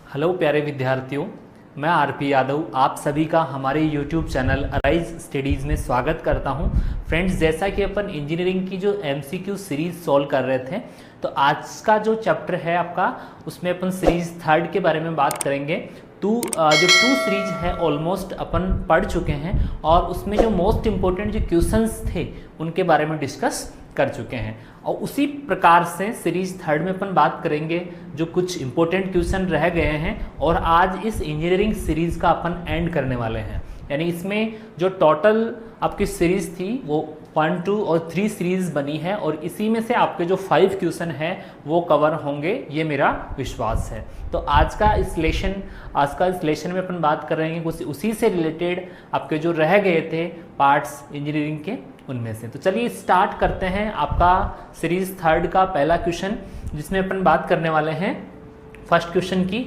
Hello प्यारे विद्यार्थियों, मैं आरपी यादव आप सभी का हमारे यूट्यूब चैनल अराइज स्टडीज़ में स्वागत करता हूं। फ्रेंड्स, जैसा कि अपन इंजीनियरिंग की जो एमसीक्यू सीरीज़ सॉल्व कर रहे थे, तो आज का जो चैप्टर है आपका, उसमें अपन सीरीज़ थर्ड के बारे में बात करेंगे। जो टू सीरीज है ऑलमोस्ट अपन पढ़ चुके हैं और उसमें जो मोस्ट इम्पोर्टेंट जो क्वेश्चंस थे उनके बारे में डिस्कस कर चुके हैं। और उसी प्रकार से सीरीज थर्ड में अपन बात करेंगे जो कुछ इंपॉर्टेंट क्वेश्चन रह गए हैं, और आज इस इंजीनियरिंग सीरीज का अपन एंड करने वाले हैं। यानी इसमें जो टोटल आपकी सीरीज थी वो 1, 2 और 3 सीरीज बनी है, और इसी में से आपके जो 5 क्वेश्चन हैं वो कवर होंगे, ये मेरा विश्वास है। तो आज का इस लेशन में अपन बात कर रहे हैं कुछ उसी से रिलेटेड आपके जो रह गए थे पार्ट्स इंजीनियरिंग के, उनमें से। तो चलिए स्टार्ट करते हैं आपका सीरीज थर्ड का पहला क्वेश्चन, जिसमें अपन बात करने वाले हैं फर्स्ट क्वेश्चन की।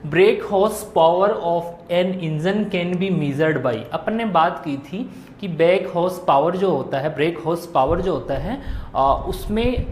Brake horse power of an engine can be measured by. अपन ने बात की थी कि ब्रेक हॉर्स पावर जो होता है, उसमें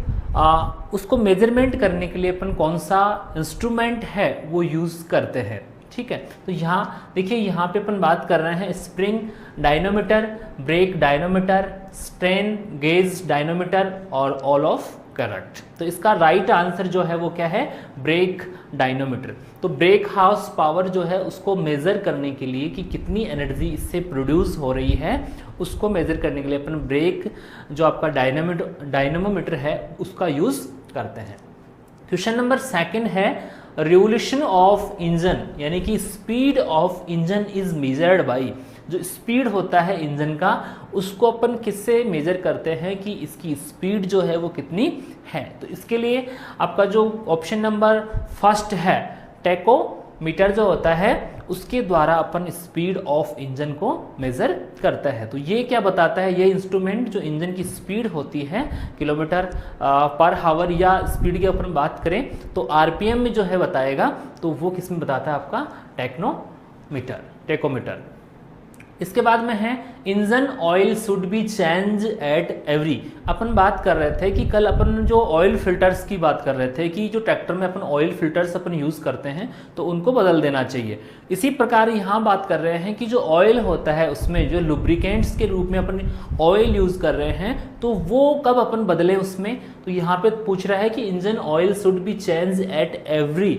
उसको मेजरमेंट करने के लिए अपन कौन सा इंस्ट्रूमेंट है वो यूज़ करते हैं। ठीक है, तो यहाँ देखिए, यहाँ पे अपन बात कर रहे हैं spring dynamometer, brake dynamometer, strain gauge dynamometer और ऑल ऑफ करेक्ट। तो इसका राइट आंसर जो है वो क्या है, ब्रेक डायनोमीटर। तो ब्रेक हाउस पावर जो है उसको मेज़र करने के लिए कि कितनी एनर्जी इससे प्रोड्यूस हो रही है, उसको मेज़र करने के लिए अपन ब्रेक जो आपका डायनोमीटर है उसका यूज़ करते हैं। क्वेश्चन नंबर सेकंड है, रिवोल्यूशन ऑफ इंजन यानी कि speed of engine is measured by. जो स्पीड होता है इंजन का, उसको अपन किससे मेजर करते हैं कि इसकी स्पीड जो है वो कितनी है। तो इसके लिए आपका जो ऑप्शन नंबर फर्स्ट है, टेकोमीटर जो होता है उसके द्वारा अपन स्पीड ऑफ इंजन को मेज़र करता है। तो ये क्या बताता है, ये इंस्ट्रूमेंट जो इंजन की स्पीड होती है किलोमीटर पर हावर, या स्पीड की अपन बात करें तो आरपीएम में जो है बताएगा, तो वो किस में बताता है आपका टेकोमीटर। इसके बाद में है, engine oil should be change at every. अपन बात कर रहे थे कि कल अपन जो ऑयल फिल्टर्स की बात कर रहे थे कि जो ट्रैक्टर में अपन ऑयल फिल्टर्स अपन यूज़ करते हैं तो उनको बदल देना चाहिए। इसी प्रकार यहाँ बात कर रहे हैं कि जो ऑयल होता है उसमें जो लुब्रिकेंट्स के रूप में अपन ऑयल यूज़ कर रहे हैं, तो वो कब अपन बदलें उसमें। तो यहाँ पे पूछ रहा है कि engine oil should be change at every.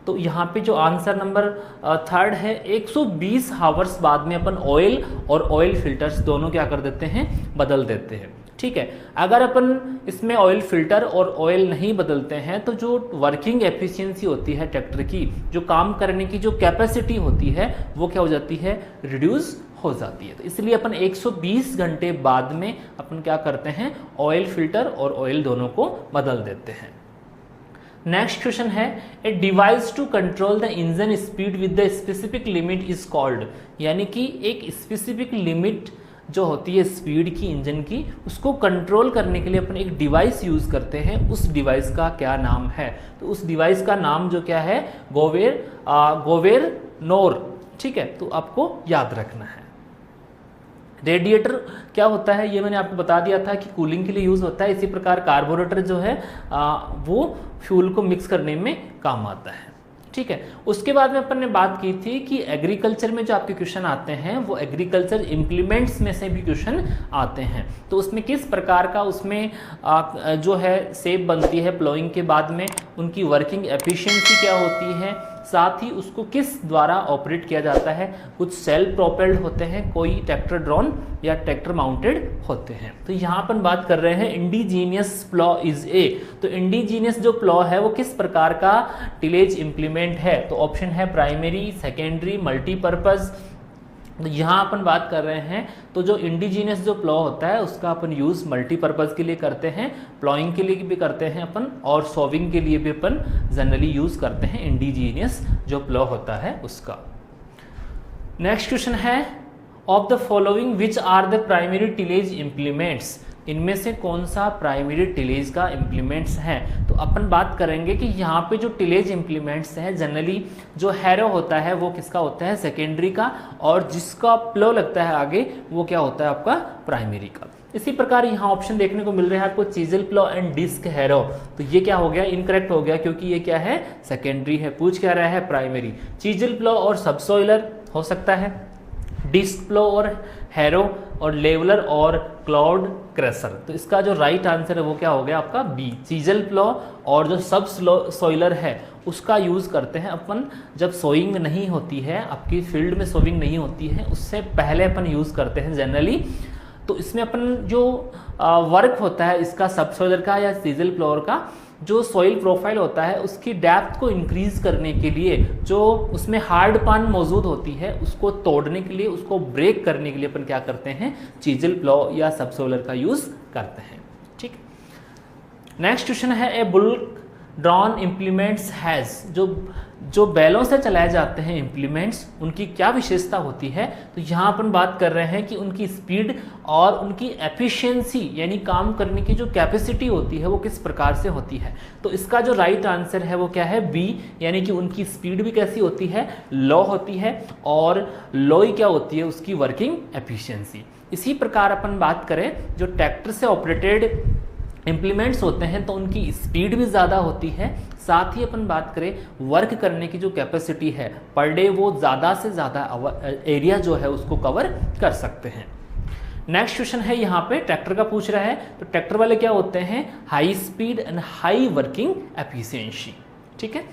तो यहाँ पे जो आंसर नंबर थर्ड है, 120 हावर्स बाद में अपन ऑयल और ऑयल फिल्टर्स दोनों क्या कर देते हैं, बदल देते हैं। ठीक है, अगर अपन इसमें ऑयल फिल्टर और ऑयल नहीं बदलते हैं तो जो वर्किंग एफिशिएंसी होती है ट्रैक्टर की, जो काम करने की जो कैपेसिटी होती है, वो क्या हो जाती है, रिड्यूस हो जाती है। तो इसलिए अपन 120 घंटे बाद में अपन क्या करते हैं, ऑयल फिल्टर और ऑयल दोनों को बदल देते हैं। नेक्स्ट क्वेश्चन है, a device to control the engine speed with the specific limit is called. यानी कि एक स्पेसिफिक लिमिट जो होती है स्पीड की इंजन की, उसको कंट्रोल करने के लिए अपन एक डिवाइस यूज करते हैं। उस डिवाइस का क्या नाम है? तो उस डिवाइस का नाम जो क्या है, गोवेर नोर। ठीक है, तो आपको याद रखना है। रेडिएटर क्या होता है, ये मैंने आपको बता दिया था कि कूलिंग के लिए यूज़ होता है। इसी प्रकार कार्बोरेटर जो है वो फ्यूल को मिक्स करने में काम आता है। ठीक है, उसके बाद में अपन ने बात की थी कि एग्रीकल्चर में जो आपके क्वेश्चन आते हैं वो एग्रीकल्चर इम्प्लीमेंट्स में से भी क्वेश्चन आते हैं। तो उसमें किस प्रकार का उसमें जो है शेप बनती है प्लोइंग के बाद में, उनकी वर्किंग एफिशिएंसी क्या होती है, साथ ही उसको किस द्वारा ऑपरेट किया जाता है। कुछ सेल्फ प्रोपेल्ड होते हैं, कोई ट्रैक्टर ड्रोन या ट्रैक्टर माउंटेड होते हैं। तो यहाँ अपन बात कर रहे हैं इंडिजीनियस प्लॉ इज ए। तो इंडिजीनियस जो प्लॉ है वो किस प्रकार का टिलेज इम्प्लीमेंट है? तो ऑप्शन है प्राइमरी, सेकेंडरी, मल्टीपर्पज। तो यहाँ अपन बात कर रहे हैं, तो जो इंडिजीनियस जो प्लॉ होता है उसका अपन यूज़ मल्टीपर्पज़ के लिए करते हैं, प्लॉइंग के लिए भी करते हैं अपन, और सोविंग के लिए भी अपन जनरली यूज़ करते हैं इंडिजीनियस जो प्लॉ होता है उसका। नेक्स्ट क्वेश्चन है, of the following which are the primary tillage implements. इनमें से कौन सा प्राइमरी टिलेज का इम्प्लीमेंट्स है? तो अपन बात करेंगे कि यहाँ पे जो टिलेज इम्प्लीमेंट्स हैं जनरली जो हैरो होता है वो किसका होता है? सेकेंडरी का, और जिसका प्लो लगता है आगे वो क्या होता है आपका? प्राइमरी का। इसी प्रकार यहाँ ऑप्शन देखने को मिल रहा है आपको chisel plough and disc harrow, तो ये क्या हो गया? इनकरेक्ट हो गया, क्योंकि ये क्या है? सेकेंडरी है। पूछ क्या रहा है? प्राइमरी। चीजल प्लो और सबसॉइलर हो सकता है, डिस्क प्लो और हैरो, और लेवलर और क्लाउड क्रैशर। तो इसका जो राइट आंसर है वो क्या हो गया आपका? बी। चीजल प्लो और जो सब सॉइलर है उसका यूज़ करते हैं अपन जब सोइंग नहीं होती है, आपकी फील्ड में सोइंग नहीं होती है, उससे पहले अपन यूज़ करते हैं जनरली। तो इसमें अपन जो वर्क होता है इसका सब सॉइलर का या चीजल प्लोअर का, जो सॉइल प्रोफाइल होता है उसकी डेप्थ को इंक्रीज करने के लिए, जो उसमें हार्ड पान मौजूद होती है उसको तोड़ने के लिए, उसको ब्रेक करने के लिए अपन क्या करते हैं? चीजल प्लो या सब सॉइलर का यूज़ करते हैं। ठीक। नेक्स्ट क्वेश्चन है ए बुल्क ड्रॉन इम्प्लीमेंट्स हैज़, जो बैलों से चलाए जाते हैं इम्प्लीमेंट्स उनकी क्या विशेषता होती है? तो यहाँ अपन बात कर रहे हैं कि उनकी स्पीड और उनकी एफिशिएंसी यानी काम करने की जो कैपेसिटी होती है वो किस प्रकार से होती है? तो इसका जो राइट आंसर है वो क्या है? बी, यानी कि उनकी स्पीड भी कैसी होती है? लो होती है, और लो ही क्या होती है? उसकी वर्किंग एफिशिएंसी। इसी प्रकार अपन बात करें जो ट्रैक्टर से ऑपरेटेड इम्प्लीमेंट्स होते हैं तो उनकी स्पीड भी ज़्यादा होती है, साथ ही अपन बात करें वर्क करने की जो कैपेसिटी है पर डे वो ज़्यादा से ज़्यादा एरिया जो है उसको कवर कर सकते हैं। नेक्स्ट क्वेश्चन है यहाँ पे ट्रैक्टर का पूछ रहा है, तो ट्रैक्टर वाले क्या होते हैं? High speed and high working efficiency. ठीक है।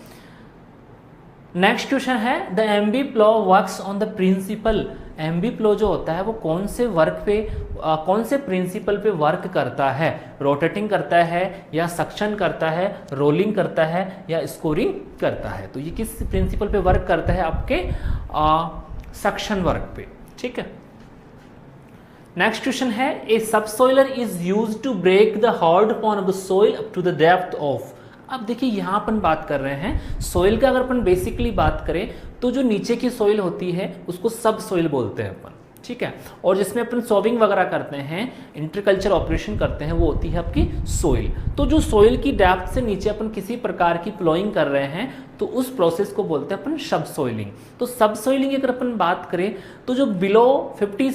नेक्स्ट क्वेश्चन है the MB plough works on the principle, MB plough जो होता है वो कौन से वर्क पे कौन से प्रिंसिपल पे वर्क करता है? रोटेटिंग करता है या सक्शन करता है, रोलिंग करता है या स्कोरिंग करता है? तो ये किस प्रिंसिपल पे वर्क करता है? आपके सक्शन वर्क पे। ठीक है। नेक्स्ट क्वेश्चन है a subsoiler is used to break the hard pan of the soil up to the depth of. अब देखिए यहाँ अपन बात कर रहे हैं सोइल का, अगर अपन बेसिकली बात करें तो जो नीचे की सोइल होती है उसको सब सोइल बोलते हैं अपन। ठीक है। और जिसमें अपन सोविंग वगैरह करते हैं, इंटरकल्चर ऑपरेशन करते हैं, वो होती है आपकी सोइल। तो जो सोइल की डेप्थ से नीचे अपन किसी प्रकार की प्लोइंग कर रहे हैं तो उस प्रोसेस को बोलते हैं अपन सब सोइलिंग। तो सब सोइलिंग अगर अपन बात करें तो जो बिलो 50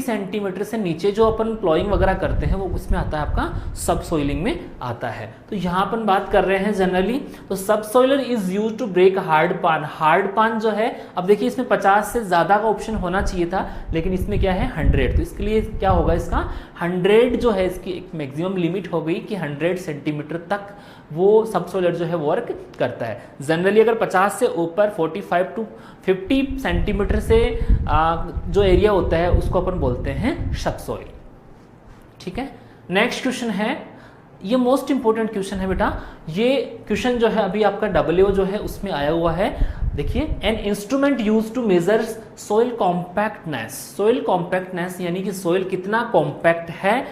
सेंटीमीटर से नीचे जो अपन प्लॉइंग वगैरह करते हैं वो उसमें आता है आपका सब सोइलिंग में आता है। तो यहाँ अपन बात कर रहे हैं जनरली, तो subsoiler is use to break hard pan. Hard pan जो है, अब देखिए इसमें 50 से ज़्यादा का ऑप्शन होना चाहिए था, लेकिन इसमें क्या है 100। तो इसके लिए क्या होगा? इसका 100 जो है इसकी एक मैक्सिमम लिमिट हो गई कि 100 सेंटीमीटर तक वो सब सोइलर जो है वर्क करता है। जनरली अगर 50 से ऊपर 45 टू 50 सेंटीमीटर से जो एरिया होता है उसको अपन बोलते हैं सब सोइल। ठीक है। नेक्स्ट क्वेश्चन है, ये मोस्ट इंपॉर्टेंट क्वेश्चन है बेटा। ये क्वेश्चन जो है अभी आपका डब्ल्यू जो है उसमें आया हुआ है। देखिए, an instrument used to measure soil compactness. Soil compactness यानी कि सोइल कितना कॉम्पैक्ट है,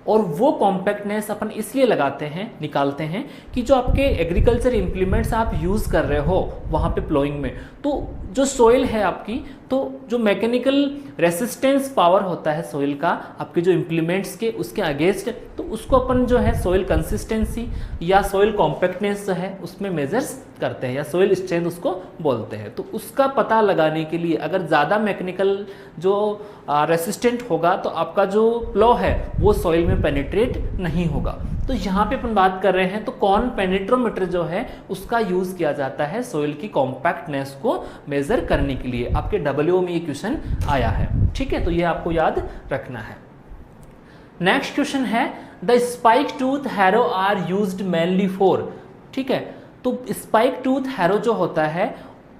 और वो कॉम्पैक्टनेस अपन इसलिए लगाते हैं, निकालते हैं कि जो आपके एग्रीकल्चर इम्प्लीमेंट्स आप यूज़ कर रहे हो वहाँ पे प्लोइंग में, तो जो सोइल है आपकी, तो जो मैकेनिकल रेसिस्टेंस पावर होता है सोइल का आपके जो इम्प्लीमेंट्स के, उसके अगेंस्ट, तो उसको अपन जो है सोइल कंसिस्टेंसी या सोइल कॉम्पैक्टनेस जो है उसमें मेजर्स करते हैं, या सोइल स्ट्रेंथ उसको बोलते हैं। तो उसका पता लगाने के लिए अगर ज़्यादा मैकेनिकल जो रेसिस्टेंट होगा तो आपका जो प्लो है वो सोइल में पेनिट्रेट नहीं होगा। तो यहाँ पे अपन बात कर रहे हैं, तो कौन पेनिट्रोमीटर जो है उसका यूज़ किया जाता है सोइल की कॉम्पैक्टनेस को मेजर करने के लिए। आपके डब्ल्यू में ये क्वेश्चन आया है। ठीक है, तो ये आपको याद रखना है। नेक्स्ट क्वेश्चन है, the spike tooth harrow are used mainly for. ठीक है, तो स्पाइक टूथ हैरो जो होता है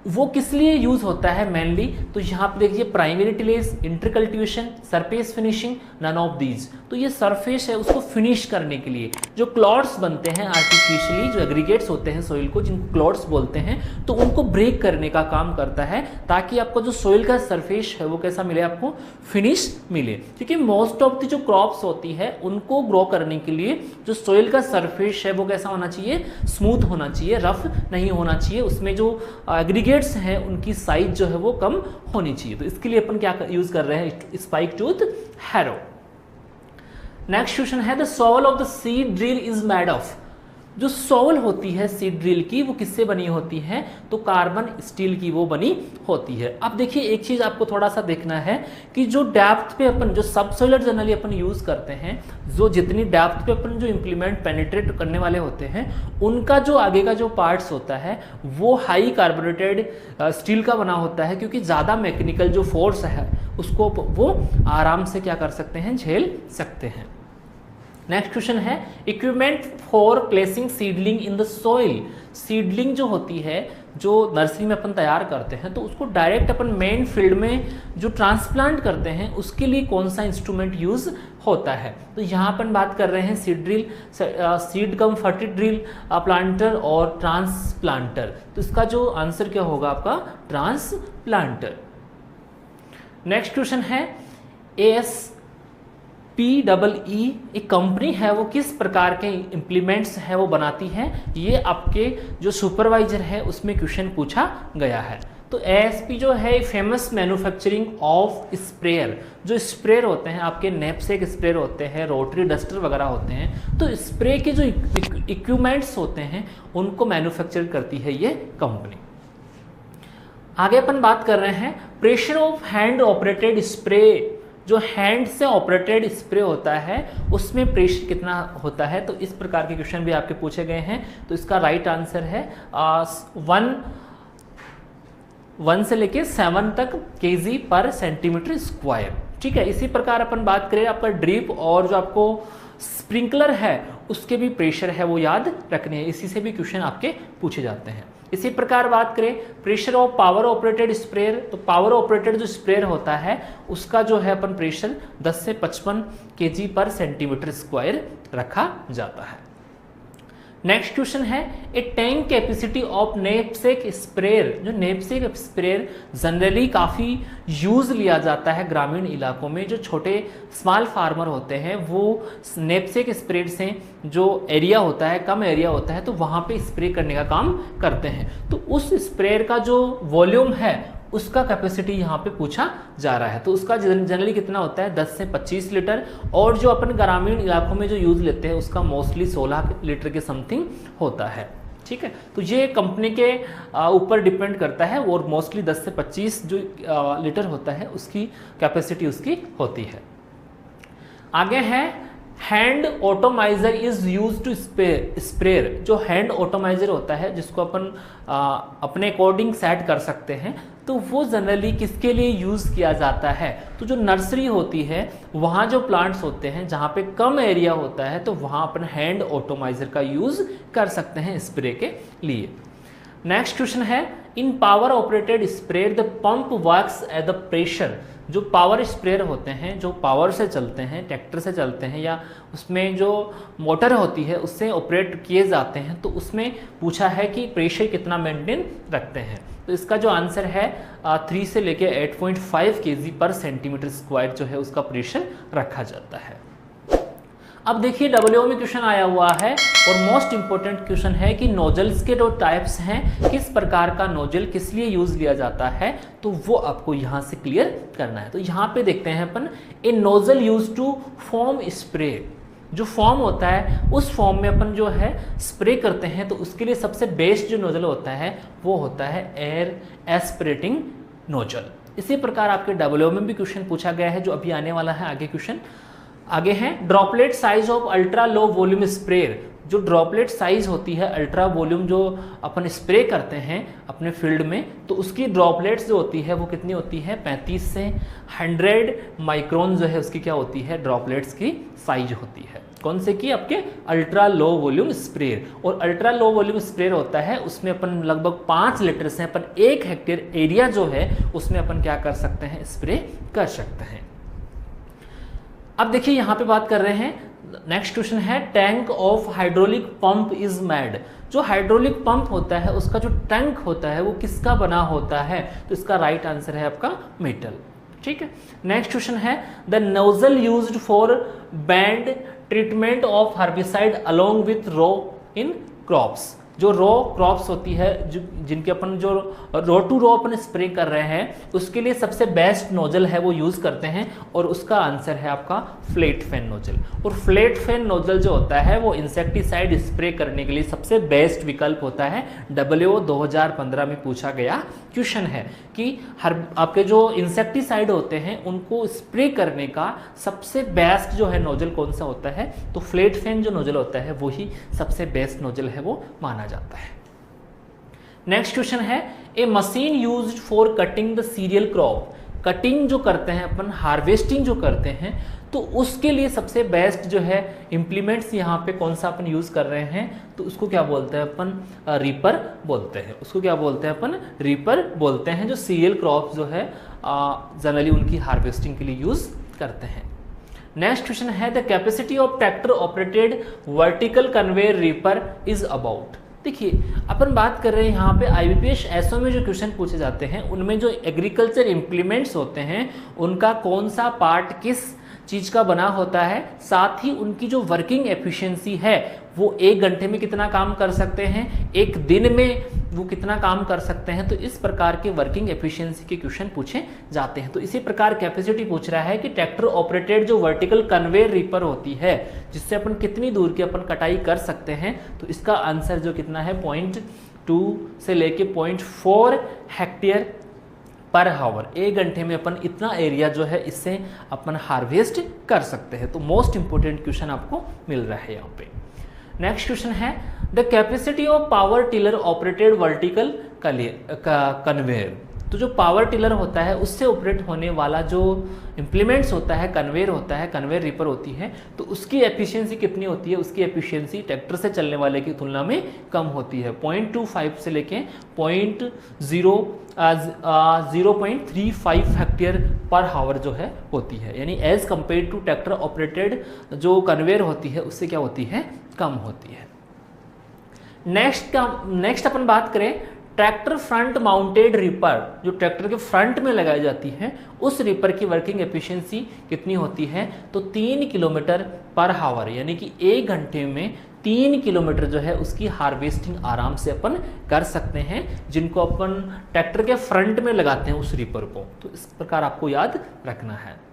वो किस लिए यूज होता है मेनली? तो यहाँ पे देखिए, primary tillage, intercultivation, surface finishing, none of these. तो ये सरफेस है उसको फिनिश करने के लिए जो क्लॉड्स बनते हैं आर्टिफिशियली, जो एग्रीगेट्स होते हैं सोइल को, जिनको क्लॉड्स बोलते हैं, तो उनको ब्रेक करने का काम करता है ताकि आपको जो सोइल का सरफेस है वो कैसा मिले, आपको फिनिश मिले। क्योंकि मोस्ट ऑफ द जो क्रॉप्स होती है उनको ग्रो करने के लिए जो सोइल का सरफेस है वो कैसा होना चाहिए, स्मूथ होना चाहिए, रफ नहीं होना चाहिए। उसमें जो एग्रीगेट हैं उनकी साइज जो है वो कम होनी चाहिए। तो इसके लिए अपन क्या यूज कर रहे हैं, spike tooth harrow. Next question है the shovel of the seed drill is made of. जो सॉवल होती है सीड ड्रिल की वो किससे बनी होती है, तो कार्बन स्टील की वो बनी होती है। अब देखिए एक चीज आपको थोड़ा सा देखना है कि जो डेप्थ पे अपन जो सबसॉइलर जनरली अपन यूज करते हैं, जो जितनी डेप्थ पे अपन जो इंप्लीमेंट पेनिट्रेट करने वाले होते हैं, उनका जो आगे का जो पार्ट्स होता है वो हाई कार्बोनेटेड स्टील का बना होता है, क्योंकि ज़्यादा मैकेनिकल जो फोर्स है उसको वो आराम से क्या कर सकते हैं, झेल सकते हैं। नेक्स्ट क्वेश्चन है equipment for placing seedling in the soil. Seedling जो होती है जो नर्सरी में अपन तैयार करते हैं, तो उसको डायरेक्ट अपन मेन फील्ड में जो ट्रांसप्लांट करते हैं उसके लिए कौन सा इंस्ट्रूमेंट यूज होता है, तो यहाँ अपन बात कर रहे हैं सीड ड्रिल, सीड कम फर्टी ड्रिल, प्लांटर और ट्रांसप्लांटर। तो इसका जो आंसर क्या होगा आपका, ट्रांसप्लांटर। नेक्स्ट क्वेश्चन है ASPEE एक कंपनी है, वो किस प्रकार के इम्प्लीमेंट्स है वो बनाती है, ये आपके जो सुपरवाइजर है उसमें क्वेश्चन पूछा गया है। तो ASP जो है फेमस मैन्युफैक्चरिंग ऑफ स्प्रेयर, जो स्प्रेयर होते हैं आपके नैपसेक स्प्रेयर होते हैं, रोटरी डस्टर वगैरह होते हैं, तो स्प्रे के जो इक्विपमेंट्स होते हैं उनको मैन्युफैक्चर करती है ये कंपनी। आगे अपन बात कर रहे हैं pressure of hand operated spray. जो हैंड से ऑपरेटेड स्प्रे होता है उसमें प्रेशर कितना होता है, तो इस प्रकार के क्वेश्चन भी आपके पूछे गए हैं। तो इसका राइट आंसर है 1 से लेके 7 तक kg पर सेंटीमीटर स्क्वायर। ठीक है, इसी प्रकार अपन बात करें आपका ड्रिप और जो आपको स्प्रिंकलर है उसके भी प्रेशर है वो याद रखने हैं, इसी से भी क्वेश्चन आपके पूछे जाते हैं। इसी प्रकार बात करें pressure of power operated sprayer, तो पावर ऑपरेटेड जो स्प्रेयर होता है उसका जो है अपन प्रेशर 10 से 55 kg पर सेंटीमीटर स्क्वायर रखा जाता है। नेक्स्ट क्वेश्चन है a tank capacity of knapsack sprayer. जो नैपसेक स्प्रेयर जनरली काफ़ी यूज लिया जाता है ग्रामीण इलाकों में, जो छोटे स्मॉल फार्मर होते हैं वो नैपसेक स्प्रेयर से जो एरिया होता है, कम एरिया होता है, तो वहाँ पे स्प्रे करने का काम करते हैं। तो उस स्प्रेयर का जो वॉल्यूम है उसका कैपेसिटी यहाँ पे पूछा जा रहा है, तो उसका जनरली कितना होता है 10 से 25 लीटर, और जो अपन ग्रामीण इलाकों में जो यूज़ लेते हैं उसका मोस्टली 16 लीटर के समथिंग होता है। ठीक है, तो ये कंपनी के ऊपर डिपेंड करता है, और मोस्टली 10 से 25 जो लीटर होता है उसकी कैपेसिटी उसकी होती है। आगे है hand atomiser is use to sprayer. जो हैंड ऑटोमाइजर होता है जिसको अपन अपने अकॉर्डिंग सेट कर सकते हैं, तो वो जनरली किसके लिए यूज़ किया जाता है, तो जो नर्सरी होती है वहाँ जो प्लांट्स होते हैं जहाँ पे कम एरिया होता है, तो वहाँ अपन हैंड ऑटोमाइजर का यूज़ कर सकते हैं स्प्रे के लिए। नेक्स्ट क्वेश्चन है in power operated sprayer the pump works at the pressure. जो पावर स्प्रेयर होते हैं जो पावर से चलते हैं, ट्रैक्टर से चलते हैं, या उसमें जो मोटर होती है उससे ऑपरेट किए जाते हैं, तो उसमें पूछा है कि प्रेशर कितना मेंटेन रखते हैं। तो इसका जो आंसर है 3 से लेके 8.5 kg पर सेंटीमीटर स्क्वायर जो है उसका प्रेशर रखा जाता है। अब देखिए WO में क्वेश्चन आया हुआ है, और मोस्ट इंपॉर्टेंट क्वेश्चन है कि नोजल्स के जो टाइप्स हैं, किस प्रकार का नोजल किस लिए यूज लिया जाता है, तो वो आपको यहाँ से क्लियर करना है। तो यहाँ पे देखते हैं अपन a nozzle use to form spray. जो फॉर्म होता है उस फॉर्म में अपन जो है स्प्रे करते हैं, तो उसके लिए सबसे बेस्ट जो नोजल होता है वो होता है एयर एस्पिरेटिंग नोजल। इसी प्रकार आपके WO में भी क्वेश्चन पूछा गया है, जो अभी आने वाला है आगे क्वेश्चन। आगे है droplet size of ultra low volume sprayer. जो ड्रॉपलेट साइज होती है अल्ट्रा वॉल्यूम जो अपन स्प्रे करते हैं अपने फील्ड में, तो उसकी ड्रॉपलेट्स जो होती है वो कितनी होती है 35 से 100 माइक्रोन जो है उसकी क्या होती है ड्रॉपलेट्स की साइज होती है। कौन से की आपके अल्ट्रा लो वॉल्यूम स्प्रेयर। और अल्ट्रा लो वॉल्यूम स्प्रेयर होता है उसमें अपन लगभग 5 लीटर से अपन 1 हेक्टेयर एरिया जो है उसमें अपन क्या कर सकते हैं स्प्रे कर सकते हैं। अब देखिए यहाँ पे बात कर रहे हैं, नेक्स्ट क्वेश्चन है tank of hydraulic pump is made. जो हाइड्रोलिक पंप होता है उसका जो टैंक होता है वो किसका बना होता है, तो इसका राइट आंसर है आपका मेटल। ठीक है, नेक्स्ट क्वेश्चन है the nozzle used for band treatment of herbicide along with row in crops. जो रॉ क्रॉप्स होती है जिनके अपन जो रो टू रो अपन स्प्रे कर रहे हैं उसके लिए सबसे बेस्ट नोजल है वो यूज़ करते हैं, और उसका आंसर है आपका फ्लैट फैन नोजल। और फ्लैट फैन नोजल जो होता है वो इंसेक्टिसाइड स्प्रे करने के लिए सबसे बेस्ट विकल्प होता है। WO 2015 में पूछा गया क्वेश्चन है कि हर आपके जो इंसेक्टिसाइड होते हैं उनको स्प्रे करने का सबसे बेस्ट जो है नोजल कौन सा होता है, तो फ्लैट फैन जो नोजल होता है वही सबसे बेस्ट नोजल है वो माना जाता है। नेक्स्ट क्वेश्चन है, a machine used for cutting the cereal crop. Cutting जो करते हैं अपन, हार्वेस्टिंग जो करते हैं, तो उसके लिए सबसे बेस्ट जो है इम्प्लीमेंट्स यहाँ पे कौन सा अपन यूज कर रहे हैं, तो उसको क्या बोलते हैं अपन, रीपर बोलते हैं। उसको क्या बोलते हैं अपन, रीपर बोलते हैं, जो सीरियल क्रॉप जो है जनरली उनकी हार्वेस्टिंग के लिए यूज करते हैं। नेक्स्ट क्वेश्चन है, the capacity of tractor operated vertical conveyor reaper is about. देखिए अपन बात कर रहे हैं यहाँ पे IBPS एसओ में जो क्वेश्चन पूछे जाते हैं उनमें जो एग्रीकल्चर इम्प्लीमेंट्स होते हैं उनका कौन सा पार्ट किस चीज़ का बना होता है, साथ ही उनकी जो वर्किंग एफिशिएंसी है वो 1 घंटे में कितना काम कर सकते हैं, 1 दिन में वो कितना काम कर सकते हैं। तो इस प्रकार के वर्किंग एफिशिएंसी के क्वेश्चन पूछे जाते हैं। तो इसी प्रकार कैपेसिटी पूछ रहा है कि ट्रैक्टर ऑपरेटेड जो वर्टिकल कन्वेयर रीपर होती है जिससे अपन कितनी दूर की अपन कटाई कर सकते हैं, तो इसका आंसर जो कितना है 0.2 से लेके 0.4 हेक्टेयर पर हावर। 1 घंटे में अपन इतना एरिया जो है इससे अपन हार्वेस्ट कर सकते हैं। तो मोस्ट इंपोर्टेंट क्वेश्चन आपको मिल रहा है यहाँ पे। नेक्स्ट क्वेश्चन है, the capacity of power tiller operated vertical conveyor. तो जो पावर टिलर होता है उससे ऑपरेट होने वाला जो इम्प्लीमेंट्स होता है, कन्वेयर होता है, कन्वेयर रीपर होती है, तो उसकी एफिशिएंसी कितनी होती है, उसकी एफिशिएंसी ट्रैक्टर से चलने वाले की तुलना में कम होती है। 0.25 से लेके 0.35 हेक्टेयर पर हावर जो है होती है, यानी as compare to tractor operated जो कन्वेयर होती है उससे क्या होती है, कम होती है। नेक्स्ट अपन बात करें ट्रैक्टर फ्रंट माउंटेड रीपर, जो ट्रैक्टर के फ्रंट में लगाई जाती है उस रीपर की वर्किंग एफिशिएंसी कितनी होती है, तो 3 किलोमीटर पर हावर, यानी कि 1 घंटे में 3 किलोमीटर जो है उसकी हार्वेस्टिंग आराम से अपन कर सकते हैं, जिनको अपन ट्रैक्टर के फ्रंट में लगाते हैं उस रीपर को। तो इस प्रकार आपको याद रखना है।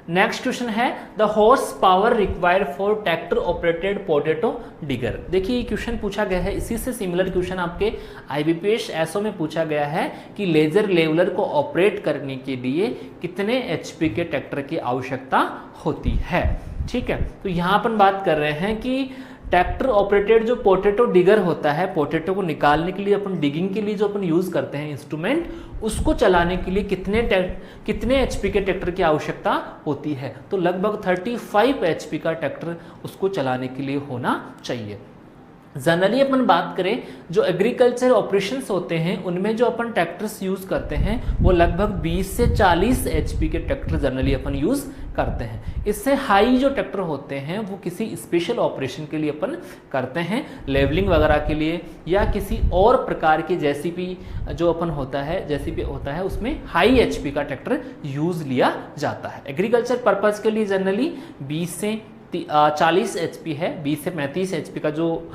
नेक्स्ट क्वेश्चन है, the horse power required for tractor operated potato digger. देखिए ये क्वेश्चन पूछा गया है, इसी से सिमिलर क्वेश्चन आपके IBPS एसओ में पूछा गया है कि लेजर लेवलर को ऑपरेट करने के लिए कितने HP के ट्रैक्टर की आवश्यकता होती है। ठीक है, तो यहाँ अपन बात कर रहे हैं कि ट्रैक्टर ऑपरेटेड जो पोटैटो डिगर होता है, पोटैटो को निकालने के लिए अपन डिगिंग के लिए जो अपन यूज करते हैं इंस्ट्रूमेंट, उसको चलाने के लिए कितने HP के ट्रैक्टर की आवश्यकता होती है, तो लगभग 35 HP का ट्रैक्टर उसको चलाने के लिए होना चाहिए। जनरली अपन बात करें जो एग्रीकल्चर ऑपरेशंस होते हैं उनमें जो अपन ट्रैक्टर्स यूज़ करते हैं वो लगभग 20 से 40 HP के ट्रैक्टर जनरली अपन यूज़ करते हैं। इससे हाई जो ट्रैक्टर होते हैं वो किसी स्पेशल ऑपरेशन के लिए अपन करते हैं, लेवलिंग वगैरह के लिए या किसी और प्रकार की जेसीबी जो अपन होता है, जेसीबी होता है उसमें हाई HP का ट्रैक्टर यूज़ लिया जाता है। एग्रीकल्चर पर्पज़ के लिए जनरली 20 से 40 HP है, 20 से 35 HP का जो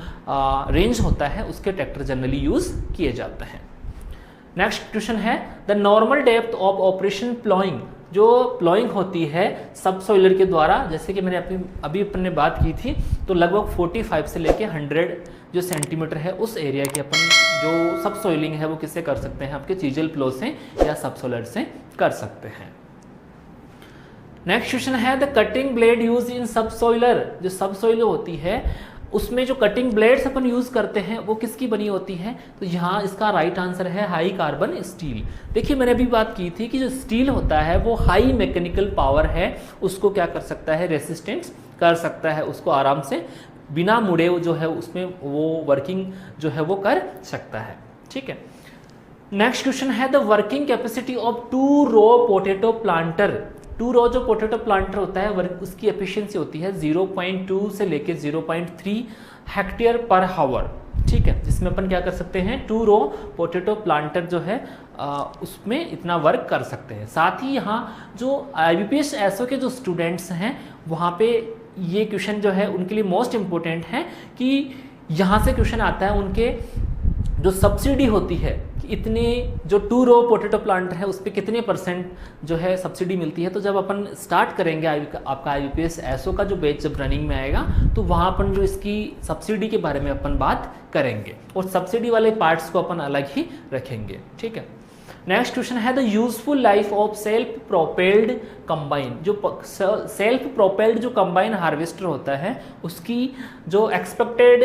रेंज होता है उसके ट्रैक्टर जनरली यूज किए जाते हैं। नेक्स्ट क्वेश्चन है, the normal depth of operation ploughing. जो प्लॉइंग होती है सब सॉइलर के द्वारा, जैसे कि मैंने अभी अपन ने बात की थी, तो लगभग 45 से लेके 100 जो सेंटीमीटर है उस एरिया की अपन जो सब सॉइलिंग है वो किससे कर सकते हैं, आपके चीजल प्लो से या सब सॉइलर से कर सकते हैं। नेक्स्ट क्वेश्चन है, the cutting blade use in सब सॉइलर। जो सब सॉइलर होती है उसमें जो कटिंग ब्लेड्स अपन यूज करते हैं वो किसकी बनी होती है, तो यहाँ इसका राइट आंसर है हाई कार्बन स्टील। देखिए मैंने अभी बात की थी कि जो स्टील होता है वो हाई मैकेनिकल पावर है, उसको क्या कर सकता है, रेसिस्टेंस कर सकता है, उसको आराम से बिना मुड़े जो है उसमें वो वर्किंग जो है वो कर सकता है। ठीक है, नेक्स्ट क्वेश्चन है, the working capacity of 2 row potato planter. 2 row जो पोटैटो प्लांटर होता है उसकी एफिशिएंसी होती है 0.2 से लेके 0.3 हेक्टेयर पर हावर। ठीक है, जिसमें अपन क्या कर सकते हैं, 2 रो पोटैटो प्लांटर जो है उसमें इतना वर्क कर सकते हैं। साथ ही यहाँ जो IBPS एसओ के जो स्टूडेंट्स हैं वहाँ पे ये क्वेश्चन जो है उनके लिए मोस्ट इम्पोर्टेंट है कि यहाँ से क्वेश्चन आता है उनके जो सब्सिडी होती है कि इतने जो 2 रो पोटैटो प्लांट है उस पर कितने % जो है सब्सिडी मिलती है। तो जब अपन स्टार्ट करेंगे आपका IBPS एसओ का जो बैच जब रनिंग में आएगा तो वहाँ अपन जो इसकी सब्सिडी के बारे में अपन बात करेंगे और सब्सिडी वाले पार्ट्स को अपन अलग ही रखेंगे, ठीक है। नेक्स्ट क्वेश्चन है the useful life of self propelled combine. जो सेल्फ प्रोपेल्ड जो कंबाइन हार्वेस्टर होता है उसकी जो एक्सपेक्टेड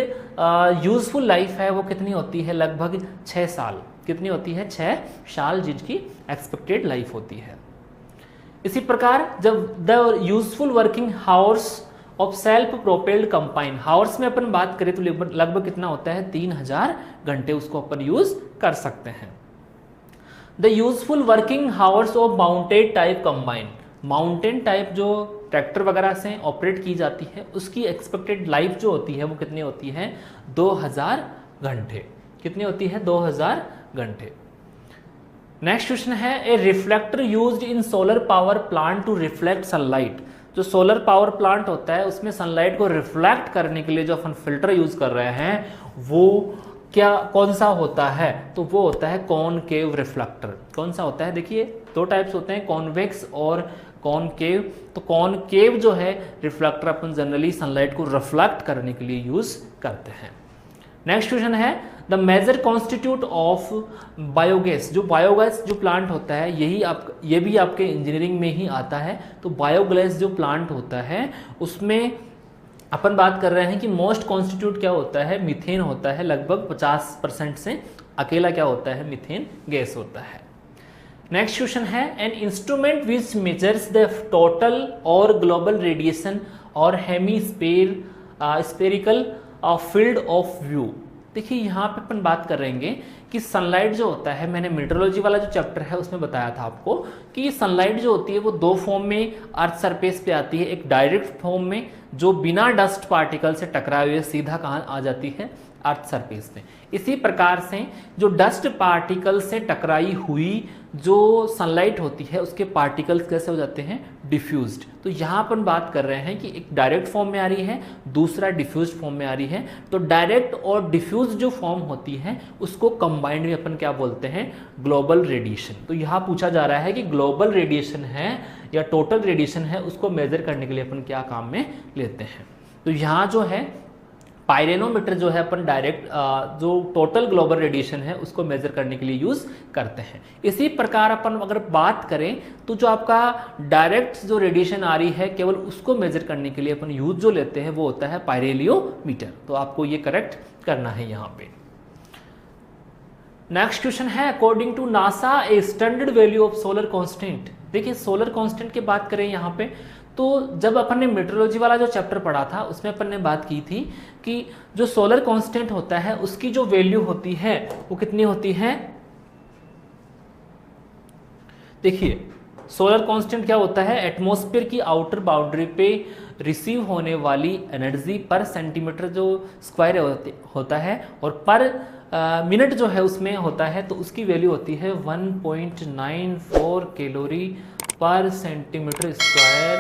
यूजफुल लाइफ है वो कितनी होती है? लगभग 6 साल। कितनी होती है? 6 साल जिसकी एक्सपेक्टेड लाइफ होती है। इसी प्रकार जब the useful working hours of self propelled combine, hours में अपन बात करें तो लगभग कितना होता है? 3000 घंटे उसको अपन यूज कर सकते हैं। The useful working hours of mounted type combine, mountain type जो ट्रैक्टर वगैरह से ऑपरेट की जाती है उसकी एक्सपेक्टेड लाइफ जो होती है वो कितनी होती है? 2000 घंटे। कितनी होती है? 2000 घंटे। नेक्स्ट क्वेश्चन है a reflector used in solar power plant to reflect sunlight. जो सोलर पावर प्लांट होता है उसमें सनलाइट को रिफ्लेक्ट करने के लिए जो अपन फिल्टर यूज कर रहे हैं वो कौन सा होता है? तो वो होता है कॉनकेव रिफ्लेक्टर। कौन सा होता है? देखिए 2 टाइप्स होते हैं, कॉन्वेक्स और कॉनकेव। तो कॉनकेव जो है रिफ्लेक्टर अपन जनरली सनलाइट को रिफ्लेक्ट करने के लिए यूज करते हैं। नेक्स्ट क्वेश्चन है the major constitute of biogas. जो बायोगैस जो प्लांट होता है ये भी आपके इंजीनियरिंग में ही आता है। तो बायोगैस जो प्लांट होता है उसमें अपन बात कर रहे हैं कि मोस्ट कॉन्स्टिट्यूट क्या होता है? मीथेन होता है। लगभग 50% से अकेला क्या होता है? मीथेन गैस होता है। नेक्स्ट क्वेश्चन है an instrument which measures the total और ग्लोबल रेडिएशन और स्पेरिकल फील्ड ऑफ व्यू। देखिए यहाँ पे अपन बात कर रहे हैं कि सनलाइट जो होता है, मैंने मीटरोलॉजी वाला जो चैप्टर है उसमें बताया था आपको कि सनलाइट जो होती है वो 2 फॉर्म में अर्थ सरफेस पे आती है। एक डायरेक्ट फॉर्म में जो बिना डस्ट पार्टिकल से टकराए हुए सीधा कहाँ आ जाती है? अर्थ सरफेस पे। इसी प्रकार से जो डस्ट पार्टिकल से टकराई हुई जो सनलाइट होती है उसके पार्टिकल्स कैसे हो जाते हैं? डिफ्यूज्ड। तो यहाँ पर बात कर रहे हैं कि एक डायरेक्ट फॉर्म में आ रही है, दूसरा डिफ्यूज्ड फॉर्म में आ रही है। तो डायरेक्ट और डिफ्यूज जो फॉर्म होती है उसको कंबाइंड में अपन क्या बोलते हैं? Global radiation. तो यहाँ पूछा जा रहा है कि ग्लोबल रेडिएशन है या टोटल रेडिएशन है, उसको मेजर करने के लिए अपन क्या काम में लेते हैं? तो यहाँ जो है पायरेनोमीटर जो है अपन डायरेक्ट जो टोटल ग्लोबल रेडिएशन है उसको मेजर करने के लिए यूज करते हैं। इसी प्रकार अपन अगर बात करें तो जो आपका डायरेक्ट जो रेडिएशन आ रही है केवल उसको मेजर करने के लिए अपन यूज जो लेते हैं वो होता है पायरेलियोमीटर। तो आपको ये करेक्ट करना है यहाँ पे। नेक्स्ट क्वेश्चन है according to NASA a standard value of solar constant. देखिए सोलर कांस्टेंट की बात करें यहाँ पे तो जब अपन ने मीटरोलॉजी वाला जो चैप्टर पढ़ा था उसमें अपन ने बात की थी कि जो सोलर कांस्टेंट होता है उसकी जो वैल्यू होती है वो कितनी होती है? देखिए सोलर कांस्टेंट क्या होता है? एटमॉस्फेयर की आउटर बाउंड्री पे रिसीव होने वाली एनर्जी पर सेंटीमीटर जो स्क्वायर होता है और पर मिनट जो है उसमें होता है तो उसकी वैल्यू होती है 1.94 कैलोरी पर सेंटीमीटर स्क्वायर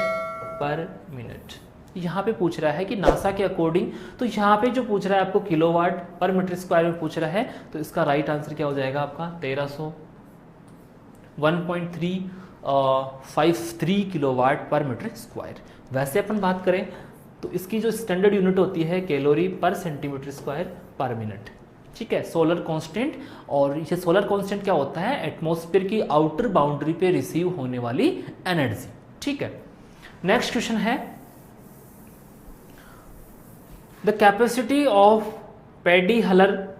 पर मिनट। यहाँ पे पूछ रहा है कि नासा के अकॉर्डिंग, तो यहाँ पे जो पूछ रहा है आपको किलोवाट पर मीटर स्क्वायर में पूछ रहा है तो इसका राइट आंसर क्या हो जाएगा आपका? 1.353 किलोवाट पर मीटर स्क्वायर। वैसे अपन बात करें तो इसकी जो स्टैंडर्ड यूनिट होती है कैलोरी पर सेंटीमीटर स्क्वायर पर मिनट। ठीक है, सोलर कांस्टेंट। और ये सोलर कांस्टेंट क्या होता है? एटमॉस्फेयर की आउटर बाउंड्री पे रिसीव होने वाली एनर्जी। ठीक है, नेक्स्ट क्वेश्चन है the capacity of paddy huller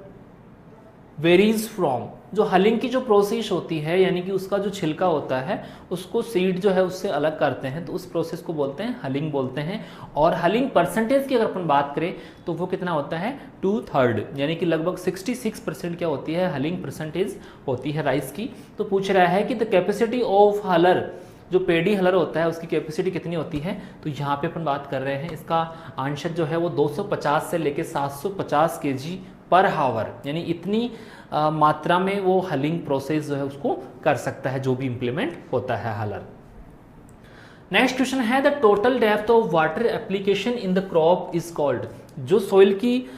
varies from. जो हलिंग की जो प्रोसेस होती है यानी कि उसका जो छिलका होता है उसको सीड जो है उससे अलग करते हैं तो उस प्रोसेस को बोलते हैं हलिंग बोलते हैं। और हलिंग परसेंटेज की अगर अपन बात करें तो वो कितना होता है? 2/3 यानी कि लगभग 66% क्या होती है? हलिंग परसेंटेज होती है राइस की। तो पूछ रहा है कि द कैपेसिटी ऑफ हलर, जो पेडी हलर होता है उसकी कैपेसिटी कितनी होती है? तो यहाँ पे अपन बात कर रहे हैं इसका आंसर जो है वो 250 से लेके 750 kg पर हावर, यानी इतनी मात्रा में वो हलिंग प्रोसेस जो है उसको कर सकता है जो भी इंप्लीमेंट होता है हलर। नेक्स्ट क्वेश्चन है the total depth of water application in the crop is called. जो सोइल की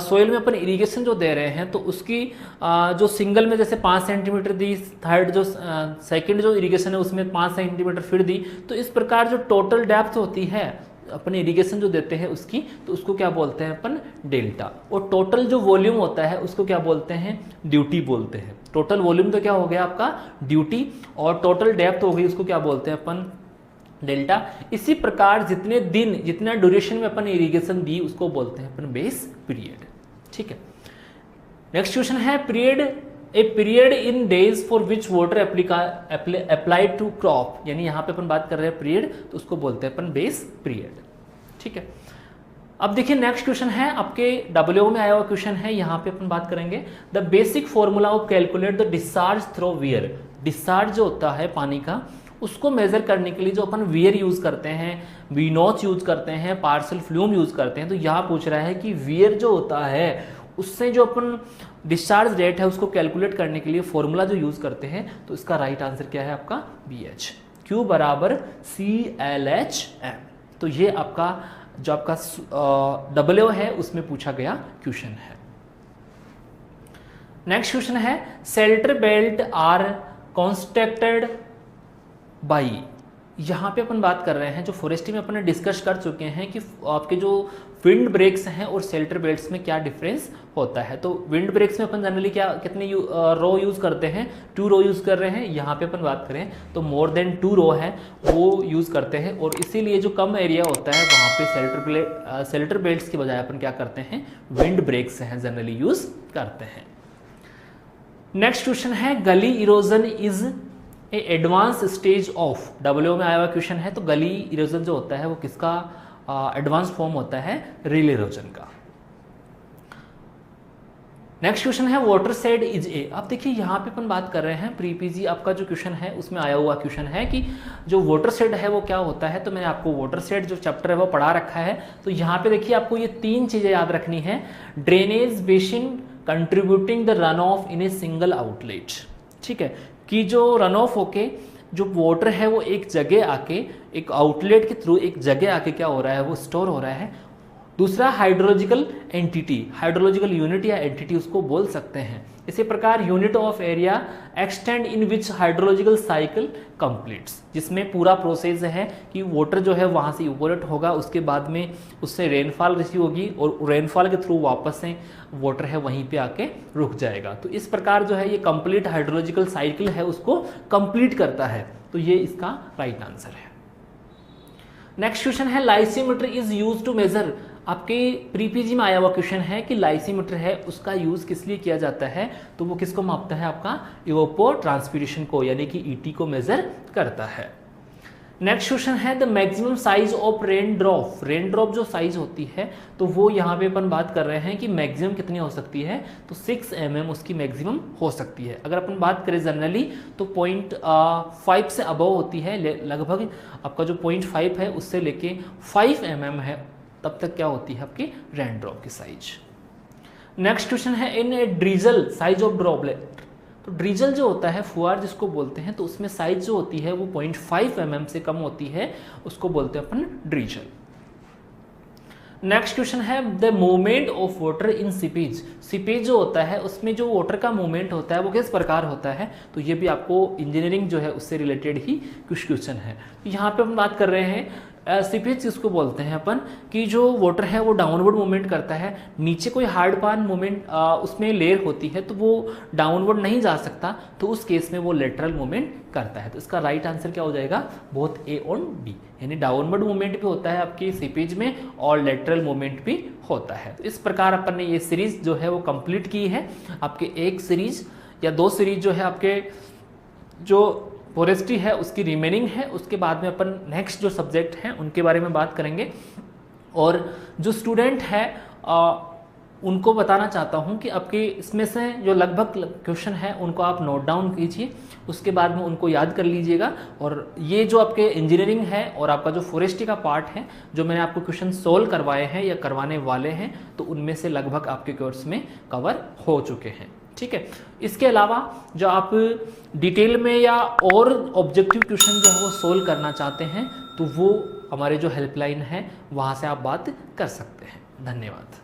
सोइल में अपन इरिगेशन जो दे रहे हैं तो उसकी जो सिंगल में जैसे 5 सेंटीमीटर दी, थर्ड जो सेकंड जो इरिगेशन है उसमें 5 सेंटीमीटर फिर दी, तो इस प्रकार जो टोटल डेप्थ होती है अपन इरिगेशन जो देते हैं उसकी, तो उसको क्या बोलते हैं अपन डेल्टा। और टोटल जो वॉल्यूम होता है उसको क्या बोलते हैं ड्यूटी बोलते हैं। टोटल वॉल्यूम तो क्या हो गया आपका ड्यूटी, और टोटल डेप्थ हो गई उसको क्या बोलते हैं अपन डेल्टा। इसी प्रकार जितने दिन जितना ड्यूरेशन में अपन इरिगेशन दी उसको बोलते हैं अपन बेस पीरियड। ठीक है, नेक्स्ट क्वेश्चन है period, a period in days for which water applied to crop, यानी यहाँ पे अपन बात कर रहे हैं पीरियड तो उसको बोलते हैं अपन बेस पीरियड। ठीक है, अब देखिए नेक्स्ट क्वेश्चन है आपके डब्ल्यू में आया हुआ क्वेश्चन है, यहाँ पे अपन बात करेंगे the basic formula of calculate the discharge through wear. Discharge जो होता है पानी का उसको मेजर करने के लिए जो अपन वियर यूज करते हैं, वी नॉच यूज करते हैं, पार्सल फ्लूम यूज करते हैं, तो यहाँ पूछ रहा है कि वियर जो होता है उससे जो अपन डिस्चार्ज रेट है उसको कैलकुलेट करने के लिए फॉर्मूला जो यूज करते हैं, तो इसका राइट आंसर क्या है आपका BH, Q बराबर CLHM। तो ये आपका जो आपका डब्ल्यू है उसमें पूछा गया क्वेश्चन है। नेक्स्ट क्वेश्चन है shelter belt are constructed by. यहाँ पे अपन बात कर रहे हैं जो फॉरेस्ट्री में अपन ने डिस्कस कर चुके हैं कि आपके जो विंड ब्रेक्स हैं और शेल्टर बेल्ट्स में क्या डिफरेंस होता है। तो विंड ब्रेक्स में अपन जनरली क्या कितने रो यूज करते हैं, 2 रो यूज कर रहे हैं। यहाँ पे अपन बात करें तो मोर देन 2 रो है वो यूज करते हैं, और इसीलिए जो कम एरिया होता है वहाँ पे शेल्टर बेल्ट्स की बजाय अपन क्या करते हैं विंड ब्रेक्स हैं जनरली यूज करते हैं। नेक्स्ट क्वेश्चन है गली erosion is a advance stage of, W में आया हुआ क्वेश्चन है, तो गली इरोजन जो होता है वो किसका एडवांस फॉर्म होता है रिल इरोजन का। नेक्स्ट क्वेश्चन है वाटर शेड इज ए। अब देखिए यहाँ पे अपन बात कर रहे हैं प्री पीजी आपका जो क्वेश्चन है उसमें आया हुआ क्वेश्चन है कि जो वाटर शेड है वो क्या होता है। तो मैंने आपको वाटर शेड जो चैप्टर है वो पढ़ा रखा है। तो यहाँ पे देखिए आपको ये 3 चीजें याद रखनी है, drainage basin contributing the run of in a single outlet. ठीक है, कि जो रन ऑफ होके जो वाटर है वो एक जगह आके एक आउटलेट के थ्रू एक जगह आके क्या हो रहा है वो स्टोर हो रहा है। दूसरा हाइड्रोलॉजिकल एंटिटी, हाइड्रोलॉजिकल यूनिट या एंटिटी उसको बोल सकते हैं। इसी प्रकार unit of area extend in which hydrological cycle completes, जिसमें पूरा प्रोसेस है कि वाटर जो है वहाँ से इवोपोरेट होगा, उसके बाद में उससे रेनफॉल रिसीव होगी और रेनफॉल के थ्रू वापस से वाटर है वहीं पे आके रुक जाएगा। तो इस प्रकार जो है ये कंप्लीट हाइड्रोलॉजिकल साइकिल है उसको कंप्लीट करता है। तो ये इसका राइट आंसर है। नेक्स्ट क्वेश्चन है lysimeter is use to measure. आपके प्री पीजी में आया हुआ क्वेश्चन है कि लाइसीमीटर है उसका यूज किस लिए किया जाता है। तो वो किसको मापता है आपका इवोपोर ट्रांसपिरेशन को, यानी कि ईटी को मेजर करता है। नेक्स्ट क्वेश्चन है the maximum size of rain drop. Rain drop जो साइज होती है तो वो यहाँ पे अपन बात कर रहे हैं कि मैक्सिमम कितनी हो सकती है, तो 6 mm उसकी मैक्सिमम हो सकती है। अगर अपन बात करें जनरली तो 0.5 से अबव होती है, लगभग आपका जो 0.5 है उससे लेके 5 mm है तब तक क्या होती है आपकी रेन ड्रॉप की साइज। नेक्स्ट क्वेश्चन है इन ए ड्रीजल साइज ऑफ ड्रॉपलेट। तो ड्रीजल जो होता है फुआर जिसको बोलते हैं, तो उसमें साइज जो होती है वो 0.5 mm से कम होती है, उसको बोलते हैं अपन ड्रीजल। नेक्स्ट क्वेश्चन है the movement of water in seepage. Seepage जो होता है उसमें जो वाटर का मूवमेंट होता है वो किस प्रकार होता है, तो ये भी आपको इंजीनियरिंग जो है उससे रिलेटेड ही कुछ क्वेश्चन है। यहाँ पे हम बात कर रहे हैं सीपेज जिसको बोलते हैं अपन कि जो वाटर है वो डाउनवर्ड मूवमेंट करता है, नीचे कोई हार्ड पान मूवमेंट उसमें लेयर होती है तो वो डाउनवर्ड नहीं जा सकता, तो उस केस में वो लेटरल मूवमेंट करता है। तो इसका राइट आंसर क्या हो जाएगा, बोथ ए और बी, यानी डाउनवर्ड मूवमेंट भी होता है आपके सीपेज में और लेटरल मूवमेंट भी होता है। तो इस प्रकार अपन ने ये सीरीज जो है वो कंप्लीट की है। आपके एक सीरीज या 2 सीरीज जो है आपके जो फॉरेस्ट्री है उसकी रिमेनिंग है, उसके बाद में अपन नेक्स्ट जो सब्जेक्ट हैं उनके बारे में बात करेंगे। और जो स्टूडेंट है उनको बताना चाहता हूं कि आपके इसमें से जो लगभग क्वेश्चन है उनको आप नोट डाउन कीजिए, उसके बाद में उनको याद कर लीजिएगा। और ये जो आपके इंजीनियरिंग है और आपका जो फॉरेस्ट्री का पार्ट है जो मैंने आपको क्वेश्चन सोल्व करवाए हैं या करवाने वाले हैं, तो उनमें से लगभग आपके कोर्स में कवर हो चुके हैं। ठीक है, इसके अलावा जो आप डिटेल में या और ऑब्जेक्टिव क्वेश्चन जो है वो सोल्व करना चाहते हैं तो वो हमारे जो हेल्पलाइन है वहाँ से आप बात कर सकते हैं। धन्यवाद।